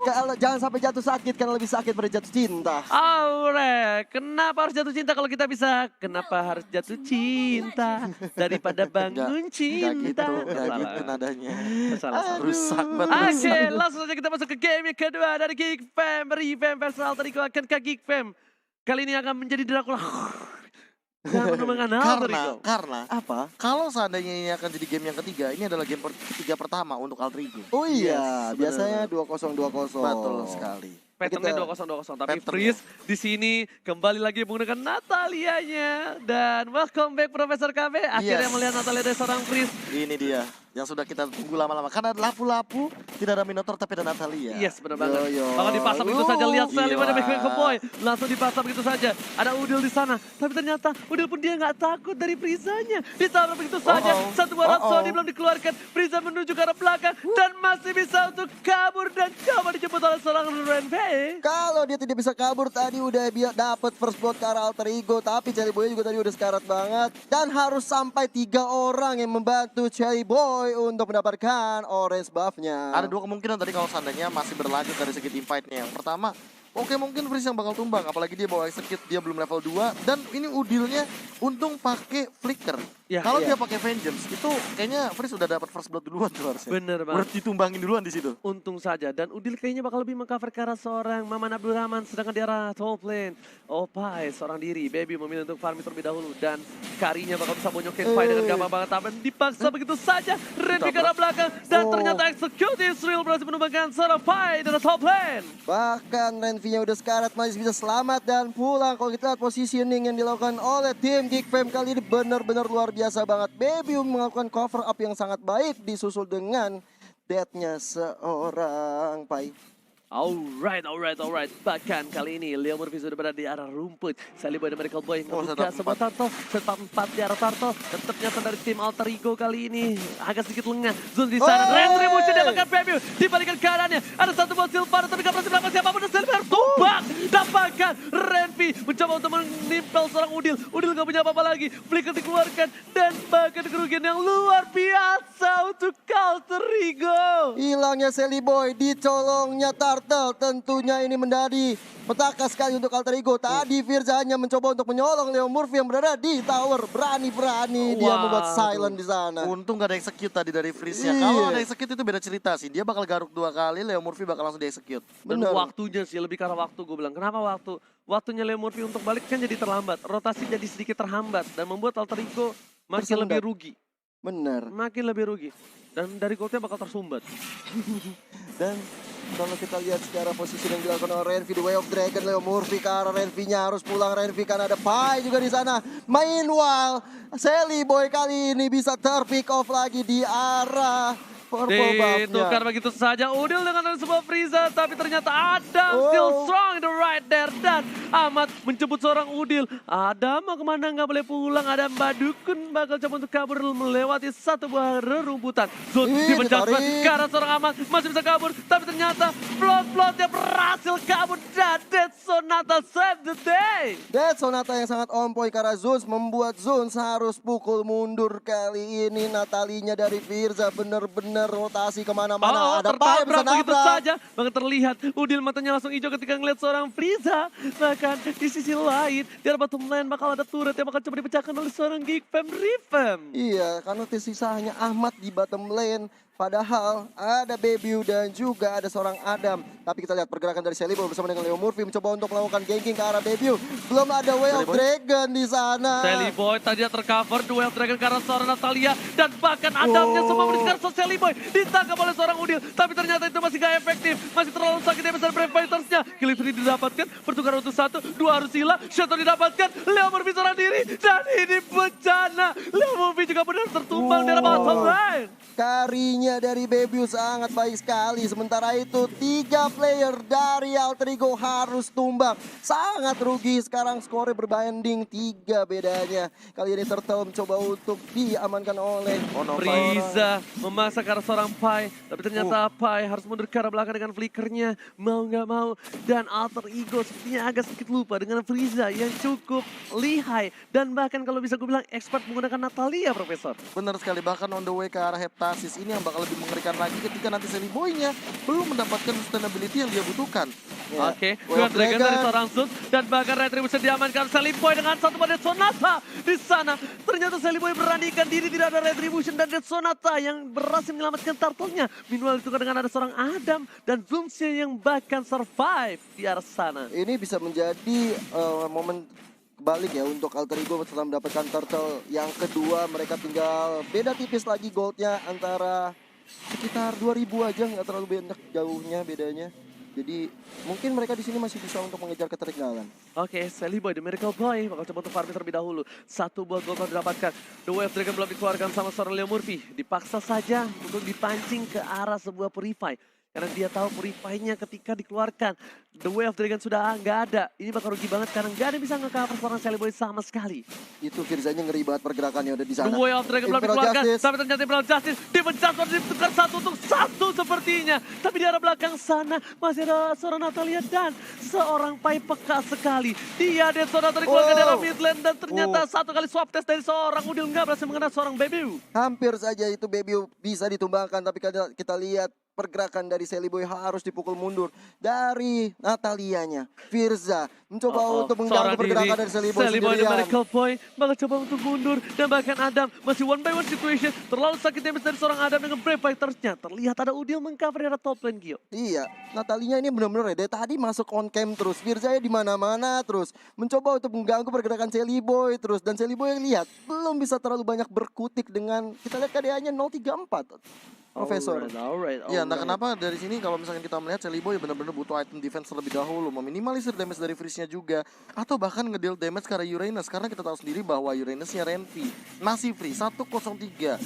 Kalau jangan sampai jatuh sakit karena lebih sakit pada jatuh cinta. Aurek, kenapa harus jatuh cinta kalau kita bisa? Kenapa harus jatuh cinta daripada bangun cinta? Enggak gitu nadanya. Salah. Rusak banget. Oke, langsung saja kita masuk ke game yang kedua dari Geek Fam. Revamp versus Alter Ego akan ke Geek Fam. Kali ini akan menjadi Dracula. Dan menemukan Alter Ego. Karena Apa? kalau seandainya ini akan jadi game yang ketiga, ini adalah game ketiga pertama untuk Alter Ego. Oh iya, Yes, biasanya 2-0-2-0. Betul sekali. Patternnya Kita- 2-0-2-0, tapi Pattern Freeze di sini kembali lagi menggunakan Natalianya. Dan welcome back Profesor KB. Akhirnya Yes. melihat Natalia dari seorang Freeze. Ini dia yang sudah kita tunggu lama-lama. Karena lapu-lapu tidak ada Minotaur tapi ada Natalia. Yes, benar banget. Yo. Bahkan dipasang begitu saja, lihat Sally Gila. pada ke Boy. Langsung dipasang begitu saja. Ada Udil di sana. Tapi ternyata Udil pun dia nggak takut dari Frizanya. Ditaruh begitu saja. Satu buah Rhapsody belum dikeluarkan. Friza menuju ke arah belakang. Dan masih bisa untuk kabur. Dan coba dijemput oleh seorang Renvei. Kalau dia tidak bisa kabur tadi udah dapat first blood ke arah Alter Ego. Tapi Cherry Boy juga tadi udah sekarat banget. Dan harus sampai 3 orang yang membantu Cherry Boy untuk mendapatkan orange buff-nya. Ada dua kemungkinan tadi kalau seandainya masih berlanjut dari segi team fight-nya. Yang pertama, oke mungkin Freeze yang bakal tumbang. Apalagi dia bawa execute, dia belum level 2. Dan ini Udilnya untung pakai flicker. Ya, Kalau iya. dia pakai vengeance, itu kayaknya Freeze udah dapat first blood duluan tuh harusnya. Bener Udah banget. ditumbangin duluan di situ. Untung saja. Dan Udil kayaknya bakal lebih mengcover ke arah seorang Maman Abdurrahman. Sedangkan di arah top lane. Opai seorang diri. Baby memilih untuk farming terlebih dahulu. Dan Karinya bakal bisa bonyokin fight dengan gampang banget. Tapi dipaksa begitu saja. Renvi ke arah belakang. Dan ternyata execute Israel berhasil menumbangkan seorang fight dari top lane. Bahkan Renvi-nya udah sekarat masih bisa selamat dan pulang. Kalau kita lihat positioning yang dilakukan oleh tim Geek Fam kali ini benar-benar luar biasa banget. Baby melakukan cover up yang sangat baik disusul dengan death-nya seorang Pai. Alright. Bahkan kali ini Leo Murphy sudah berada di arah rumput. Sally Boy dan Miracle Boy Oh, ngebuka setup sebuah turtle. Setup 4 di arah turtle. Dan ternyata dari tim Alter Ego kali ini agak sedikit lengah. Zul di sana. Retribution dia makan Baby. Dibalikan keadaannya. Ada satu buat Silvana tapi gak berhasil melakukan siapapun. Dan Silver tumbang. Dapatkan Renvi mencoba untuk menimpel seorang Udil. Udil gak punya apa-apa lagi. Flicker dikeluarkan. Dan bahkan kerugian yang luar biasa untuk Alter Ego. Hilangnya Sally Boy, dicolongnya Turtle. Tentunya ini menjadi petaka sekali untuk Alter Ego. Tadi Firza hanya mencoba untuk menyolong Leo Murphy yang berada di tower. Berani-berani dia membuat silent di sana. Untung gak ada execute tadi dari Freeze-nya. Iya. Kalau ada execute itu beda cerita sih. Dia bakal garuk 2 kali, Leo Murphy bakal langsung di-execute. Dan Bener. waktunya sih, lebih karena waktu gue bilang. Kenapa waktu? Waktunya Leo Murphy untuk balik kan jadi terlambat. Rotasi jadi sedikit terhambat. Dan membuat Alter Ego makin Tersendat. lebih rugi. Bener. Makin lebih rugi. Dan dari goldnya bakal tersumbat. Dan kalau kita lihat secara posisi yang dilakukan oleh Renvi, The Way of Dragon, Leo Murphy ke arah Renvi-nya harus pulang Renvi karena ada Pai juga di sana. Meanwhile, Sally Boy kali ini bisa terpick off lagi di arah purple buff-nya. Ditukar begitu saja. Udil dengan sebuah Frieza. Tapi ternyata Adam still strong in the right there. Dan Ahmad menjemput seorang Udil. Adam mau kemana nggak boleh pulang. Ada Mbak Dukun bakal coba untuk kabur melewati satu buah rerumputan. Zul Ih, dipecah ditarik. ke arah seorang Ahmad. Masih bisa kabur. Tapi ternyata Float-Floatnya berhasil kabur. Dan Dead Sonata save the day. Dead Sonata yang sangat on point karena Zuns membuat Zuns harus pukul mundur kali ini. Natalinya dari Firza bener-bener rotasi kemana-mana. Ada Pai bisa tertabrak begitu nabrak. saja. Bahkan terlihat Udil matanya langsung hijau ketika ngeliat seorang Frieza. Bahkan di sisi lain, di arah bottom lane bakal ada turret yang bakal coba dipecahkan oleh seorang Geek Fam Revamp. Iya, karena tersisa hanya Ahmad di bottom lane. Padahal ada Baby dan juga ada seorang Adam. Tapi kita lihat pergerakan dari Sally Boy bersama dengan Leo Murphy mencoba untuk melakukan ganking ke arah Baby. Belum ada Way of Dragon di sana. Sally Boy tadi tercover duel Dragon karena seorang Natalia. Dan bahkan Adamnya semua mendengar Sally Boy ditangkap oleh seorang Udil. Tapi ternyata itu masih gak efektif. Masih terlalu sakit ya besar Brave Fighters-nya. Kill free didapatkan, pertukaran untuk 1, 2 harus hilang. Shadow didapatkan, Leo Murphy seorang diri. Dan ini bencana. Leo Murphy juga benar tertumbang di arah bottom lane. Karinya dari Baby sangat baik sekali. Sementara itu 3 player dari Alter Ego harus tumbang. Sangat rugi sekarang skornya berbanding 3 bedanya. Kali ini Turtle mencoba untuk diamankan oleh Frieza memaksa ke arah seorang Pai. Tapi ternyata Pai harus mundur ke arah belakang dengan flickernya. Mau nggak mau. Dan Alter Ego sepertinya agak sedikit lupa dengan Frieza yang cukup lihai. Dan bahkan kalau bisa gue bilang expert menggunakan Natalia, Profesor. Benar sekali, bahkan on the way ke arah Heptasis ini yang bakal bakal lebih mengerikan lagi ketika nanti Selly Boy-nya belum mendapatkan sustainability yang dia butuhkan. Ya. Oke, Way of Grand Dragon dari Dragon. seorang Zeus dan bahkan Retribution diamankan Selly Boy dengan satu pada Sonata di sana. Ternyata Selly Boy beranikan diri, tidak ada Retribution dan Dead Sonata yang berhasil menyelamatkan turtle-nya. Meanwhile ditukar dengan ada seorang Adam dan Zoomsia yang bahkan survive di arah sana. Ini bisa menjadi momen kebalik ya untuk Alter Ego setelah mendapatkan turtle yang kedua. Mereka tinggal beda tipis lagi goldnya antara sekitar 2000 aja, nggak terlalu banyak jauhnya bedanya. Jadi mungkin mereka di sini masih bisa untuk mengejar ketertinggalan. Oke, Selly Boy, The Miracle Boy bakal coba untuk farming terlebih dahulu. Satu buah gol telah didapatkan. The Way of Dragon belum dikeluarkan sama seorang Leo Murphy. Dipaksa saja untuk dipancing ke arah sebuah Purify. Karena dia tahu Purify-nya ketika dikeluarkan, The Way of Dragon sudah nggak ada. Ini bakal rugi banget karena nggak ada yang bisa nge-cover seorang Selly Boy sama sekali. Itu Firzanya ngeri banget pergerakannya udah di The sana. Way of Dragon belum Imperial dikeluarkan, Justice. tapi ternyata Imperial Justice dipencet, ditukar satu untuk satu sepertinya. Tapi di arah belakang sana masih ada seorang Natalia dan seorang Pai peka sekali. Dia Dead Sonata dikeluarkan dari arah mid lane dan ternyata satu kali swap test dari seorang Udil nggak berhasil mengenai seorang Bebiu. Hampir saja itu Baby bisa ditumbangkan, tapi kita lihat pergerakan dari Selly Boy harus dipukul mundur dari Natalianya. Firza mencoba untuk mengganggu pergerakan dari Selly Boy Selly Boy dan sendirian. Miracle Boy bakal coba untuk mundur dan bahkan Adam masih one by one situation. Terlalu sakit damage dari seorang Adam dengan Brave Fighters-nya. Terlihat ada Udil mengcover di arah top lane Gio. Iya, Natalinya ini benar-benar ya. Dari tadi masuk on cam terus, Firza di mana-mana terus mencoba untuk mengganggu pergerakan Selly Boy terus, dan Selly Boy yang lihat belum bisa terlalu banyak berkutik dengan kita lihat KDA-nya 034. Profesor. Alright. Ya, entah kenapa dari sini kalau misalkan kita melihat Selly Boy benar-benar butuh item defense terlebih dahulu, meminimalisir damage dari Freeze-nya juga, atau bahkan ngedeal damage ke arah Uranus, karena kita tahu sendiri bahwa Uranus-nya Renvi masih free 103.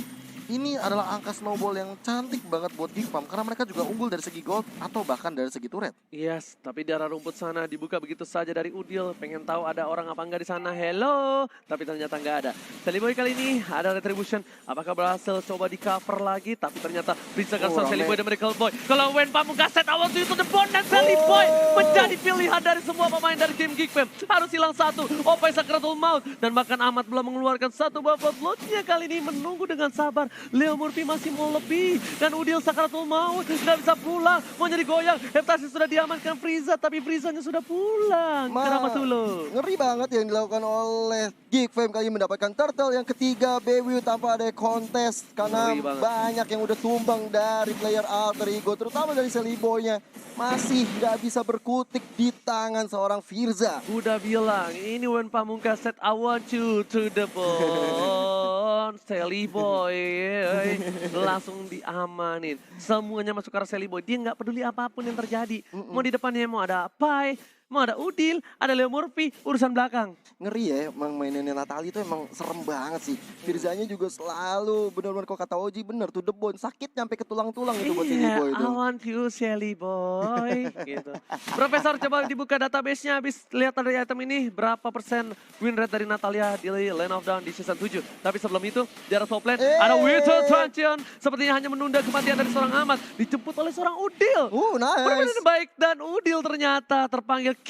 Ini adalah angka snowball yang cantik banget buat Geek Farm karena mereka juga unggul dari segi gold atau bahkan dari segi turret. Yes, tapi di arah rumput sana dibuka begitu saja dari Udil. Pengen tahu ada orang apa enggak di sana. Hello, tapi ternyata enggak ada. Selly Boy kali ini ada Retribution. Apakah berhasil coba di cover lagi? Tapi ternyata bisa kasar Selly Boy dan Miracle Boy. Kalau Wen Pamungkas set awal itu the bond dan Selly Boy menjadi pilihan dari semua pemain dari tim Geek Fam. Harus hilang satu. Opai Sakratul Maut dan bahkan Ahmad belum mengeluarkan satu buah bloodnya kali ini menunggu dengan sabar. Leo Murphy masih mau lebih dan Udil Sakratul Maut nggak bisa pulang, mau jadi goyang. Heptasis sudah diamankan Frieza, tapi Friezanya sudah pulang ke Ramatulo. Ngeri banget yang dilakukan oleh Geek Fam kali ini, mendapatkan turtle yang ketiga Bewiu tanpa ada kontes karena Ngeri banget. banyak yang udah tumbang dari player Alter Ego, terutama dari Selly Boy-nya masih nggak bisa berkutik di tangan seorang Firza. Udah bilang, ini Wen Pamungkas set I want you to the bone. Selly Boy langsung diamanin. Semuanya masuk ke arah Selly Boy. Dia nggak peduli apapun yang terjadi. Mau di depannya mau ada Pai, mau ada Udil, ada Leo Murphy, urusan belakang. Ngeri ya, emang mainannya Natali itu emang serem banget sih. Firzanya juga selalu benar-benar kok kata Oji bener tuh the bone, sakit nyampe ke tulang-tulang itu buat Selly Boy itu. I want you Selly Boy. Gitu. Profesor coba dibuka database-nya habis lihat dari item ini berapa persen win rate dari Natalia di Lane of Dawn di season 7. Tapi sebelum itu di arah top lane ada Winter Champion sepertinya hanya menunda kematian dari seorang Ahmad, dijemput oleh seorang Udil. Nice. Permainan baik dan Udil ternyata terpanggil Q.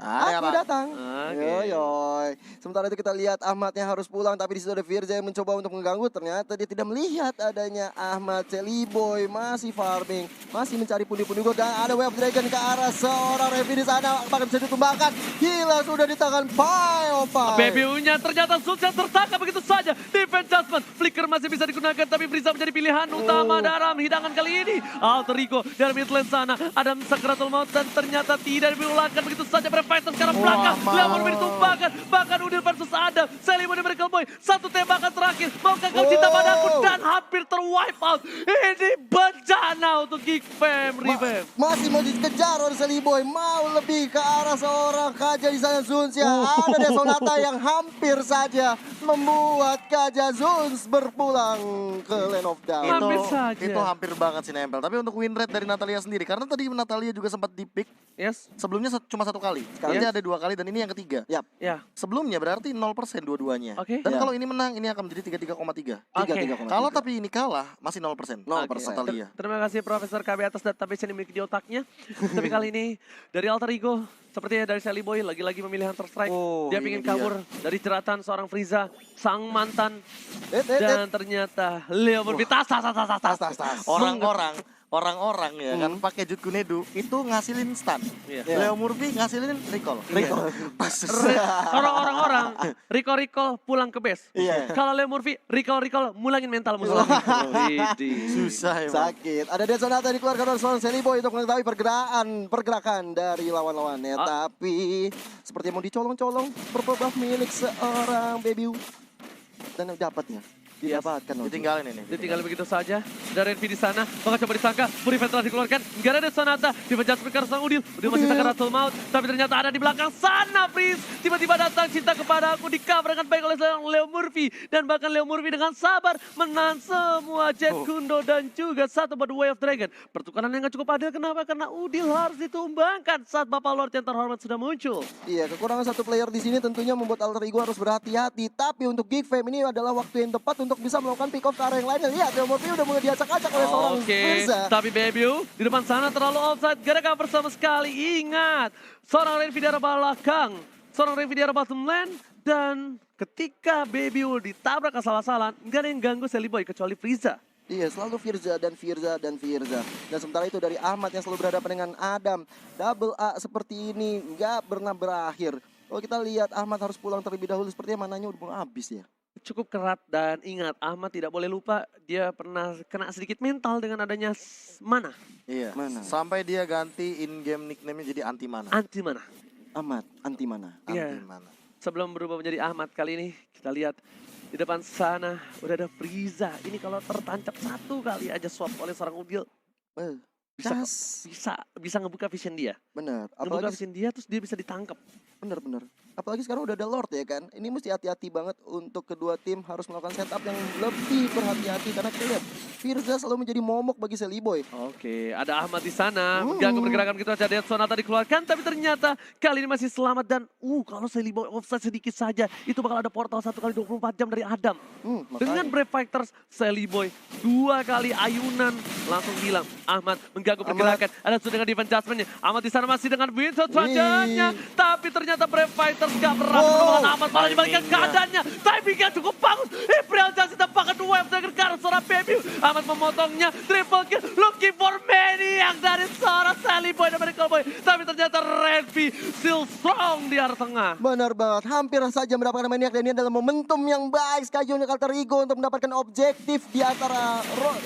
Aku datang. Oke. Yoyoy. Sementara itu kita lihat Ahmadnya harus pulang, tapi di situ ada Firza yang mencoba untuk mengganggu. Ternyata dia tidak melihat adanya Ahmad. Selly Boy masih farming, masih mencari pundi-pundi gol, dan ada Way of Dragon ke arah seorang Revi di sana, bahkan bisa ditumbangkan. Gila, sudah di tangan Pai Opai. BBU-nya ternyata sukses tertangkap begitu saja. Defense Judgment, Flicker masih bisa digunakan, tapi Frieza menjadi pilihan utama dalam hidangan kali ini. Alter Ego dari mid lane sana, ada Sakratul Maut dan ternyata tidak diulangkan begitu saja. Berfighter sekarang belakang, Leo Murphy ditumbangkan, bahkan Udil versus Adam. Selly Boy dan Miracle Boy, satu tembakan terakhir, maukah kau cinta padaku, dan hampir terwipe out. Ini bencana untuk Geek Fam Revamp. Masih mau dikejar oleh Selly Boy, mau lebih ke arah seorang Kaja di sana Zunsia. Ada Dead Sonata yang hampir saja membuat Kaja Zuns berpulang ke Land of Dawn. Hampir saja. Itu hampir banget sih nempel. Tapi untuk win rate dari Natalia sendiri, karena tadi Natalia juga sempat di pick. Yes. Sebelumnya cuma satu kali. Sekali. Berarti ada 2 kali dan ini yang ketiga. Yap. Ya, Sebelumnya berarti 0% dua-duanya. Oke. Dan Ya. kalau ini menang, ini akan menjadi 33,3. Oke. 3,3. Kalau tapi ini kalah, masih 0%. 0%. Natalia. Terima kasih Profesor KB atas database yang dimiliki di otaknya. Tapi kali ini dari Alter Ego, sepertinya dari Sally Boy lagi-lagi memilih Hunter Strike. Oh, Dia ini ingin dia. kabur dari jeratan seorang Frieza, sang mantan. Dan Dan ternyata Leo Murphy tas. Orang-orang ya kan pakai Jutku Nedu itu ngasilin stun. Iya. Leo Murphy ngasilin recall. Orang-orang Rico pulang ke base. Iya. Kalau Leo Murphy Rico mulangin mental musuh. Widih. Susah emang. sakit. Ada Dead Sonata dikeluarkan oleh seorang Sally Boy untuk mengetahui pergerakan dari lawan-lawannya. Tapi seperti mau dicolong-colong berpebah milik seorang Baby. Dan dapatnya. Didapatkan. Oji. Ditinggalin ini. Ditinggal begitu saja. Dari Envy di sana, maka coba disangka, Purifen telah dikeluarkan. Gak ada Sonata, tiba-tiba speaker sang Udil masih sakaratul maut, tapi ternyata ada di belakang sana, Freeze. Tiba-tiba datang cinta kepada aku, di-cover dengan baik oleh seorang Leo Murphy. Dan bahkan Leo Murphy dengan sabar menahan semua Jet Kundo dan juga satu buat Way of Dragon. Pertukaran yang gak cukup adil, kenapa? Karena Udil harus ditumbangkan saat Bapak Lord yang terhormat sudah muncul. Iya, kekurangan satu player di sini tentunya membuat Alter Ego harus berhati-hati. Tapi untuk Geek Fam ini adalah waktu yang tepat untuk bisa melakukan pick off ke arah yang lainnya. Lihat, Leo Murphy udah mulai diacak-acak oleh seorang Firza. Tapi Bebiu di depan sana terlalu offside. Gak ada cover sama sekali. Ingat, seorang Renvi di arah belakang, seorang Renvi di arah bottom lane. Dan ketika Bebiu ditabrak asal-asalan, gak ada yang ganggu Sally Boy kecuali Frieza. Iya, selalu Firza dan Firza dan Firza. Dan sementara itu dari Ahmad yang selalu berhadapan dengan Adam. Double A seperti ini nggak pernah berakhir. Kalau kita lihat Ahmad harus pulang terlebih dahulu, sepertinya mananya udah mau habis ya. Cukup kerat dan ingat Ahmad tidak boleh lupa dia pernah kena sedikit mental dengan adanya mana. Iya. Mana? Sampai dia ganti in-game nickname-nya jadi anti mana. Anti mana. Ahmad, anti mana? Iya. Anti mana. Sebelum berubah menjadi Ahmad kali ini kita lihat di depan sana udah ada Frieza. Ini kalau tertancap satu kali aja swap oleh seorang Udil bisa Cas. bisa ngebuka vision dia. Bener. Ngebuka Apalagi vision dia terus dia bisa ditangkap. bener. Apalagi sekarang udah ada Lord ya kan. Ini mesti hati-hati banget untuk kedua tim harus melakukan setup yang lebih berhati-hati. Karena kita lihat Firza selalu menjadi momok bagi Sally Boy. Oke, ada Ahmad di sana. Mengganggu pergerakan gitu aja. Dead Sonata dikeluarkan, tapi ternyata kali ini masih selamat. Dan kalau Sally Boy offside sedikit saja, itu bakal ada portal 1 kali 24 jam dari Adam. Dengan Brave Fighters, Sally Boy 2 kali ayunan langsung hilang. Ahmad mengganggu pergerakan. Ada sudah dengan defense adjustment-nya. Ahmad di sana masih dengan Winston selanjutnya. Tapi ternyata Brave Fighters gak berhasil menemukan Ahmad. Malah dibalikan keadaannya. Timingnya cukup bagus. Imperial Justice dapatkan Wave Dragon karena seorang Baby. Ahmad memotongnya. Triple kill. Looking for Maniac dari seorang Sally Boy dan Medical Boy. Tapi ternyata Renvi still strong di arah tengah. Benar banget, hampir saja mendapatkan maniak dan ini adalah momentum yang baik sekali untuk Alter Ego untuk mendapatkan objektif di antara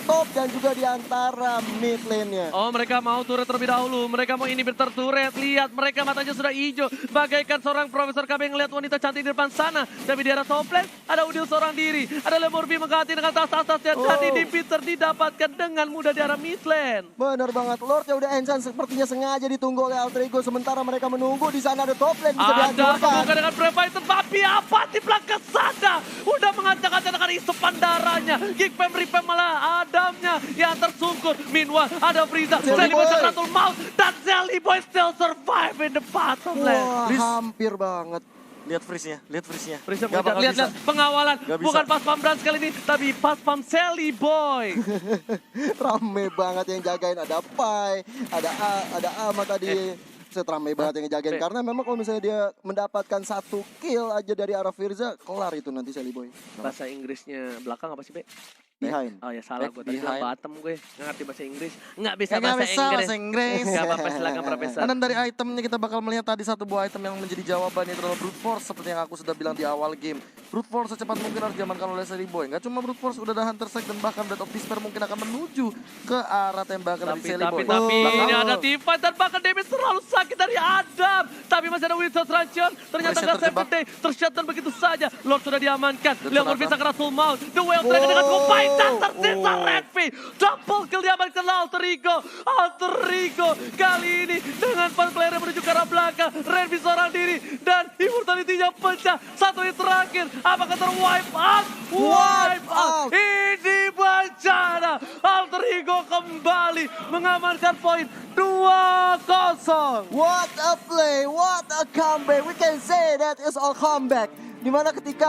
top dan juga di antara mid lane-nya. Oh, mereka mau turret terlebih dahulu. Mereka mau ini turret. Lihat, mereka matanya sudah hijau. Bagaikan seorang Profesor KB yang ngeliat wanita cantik di depan sana. Tapi di arah top lane, ada Udil seorang diri. Ada Leo Murphy mengganti dengan tas-tasnya. Dan ini Peter didapatkan dengan mudah di arah mid lane. Benar banget, Lord yang udah enchant sepertinya sengaja ditunggu oleh Alter Ego. Sementara mereka menunggu di sana ada top lane bisa Ada dihancurkan. kebuka dengan Brave Fighter, tapi apa di belakang sana? Udah mengacak-acak dengan isupan darahnya. Geek Fam Ripem malah Adamnya yang tersungkur. Meanwhile ada Frieza, Sally Boy Sakratul Maut, dan Sally Boy still survive in the bottom lane. Wah, Please. hampir banget. Lihat freeze-nya, lihat freeze-nya. Frieza Gak mengejar, bakal lihat, bisa. pengawalan. Gak bisa. Bukan pas pam Brans kali ini, tapi pas pam Sally Boy. Rame banget yang jagain, ada Pai, ada Ahmad tadi. Set rame banget yang jagain karena memang kalau misalnya dia mendapatkan 1 kill aja dari arah Firza, kelar itu nanti Sally Boy. Bahasa Inggrisnya belakang apa sih, Be? Behind. Oh ya salah, gue tadi bilang behind. bottom gue. Nggak ngerti bahasa Inggris. Nggak bisa Nggak bahasa bisa Inggris. bahasa Inggris. Gak apa-apa, silakan Profesor. Dan dari itemnya kita bakal melihat tadi satu buah item yang menjadi jawaban itu adalah Brute Force seperti yang aku sudah bilang di awal game. Brute Force secepat mungkin harus diamankan oleh Sally Boy. Gak cuma Brute Force, udah ada Hunter Strike dan bahkan Death of Despair mungkin akan menuju ke arah tembakan dari Sally Boy. Tapi Belakang. ini ada teamfight dan bahkan damage terlalu sakit dari Adam. Tapi masih ada Winston Ranchion. Ternyata Reset nggak save terjebak. the day. Tershutdown begitu saja. Lord sudah diamankan. Leo Sonata. Murphy Sakratul Maut. The Whale Dragon dengan combine dan tersisa Redvi. Double kill diamankan oleh Alter Ego. Alter Ego kali ini dengan 4 player yang menuju ke arah belakang. Redvi seorang diri dan Immortal Vitality-nya pecah. Satu hit terakhir. Apakah ter-wipe out? Wipe out. Ini bencana. Alter Ego kembali mengamankan poin 2-0. What a play, what a comeback. We can say that is a comeback. Dimana ketika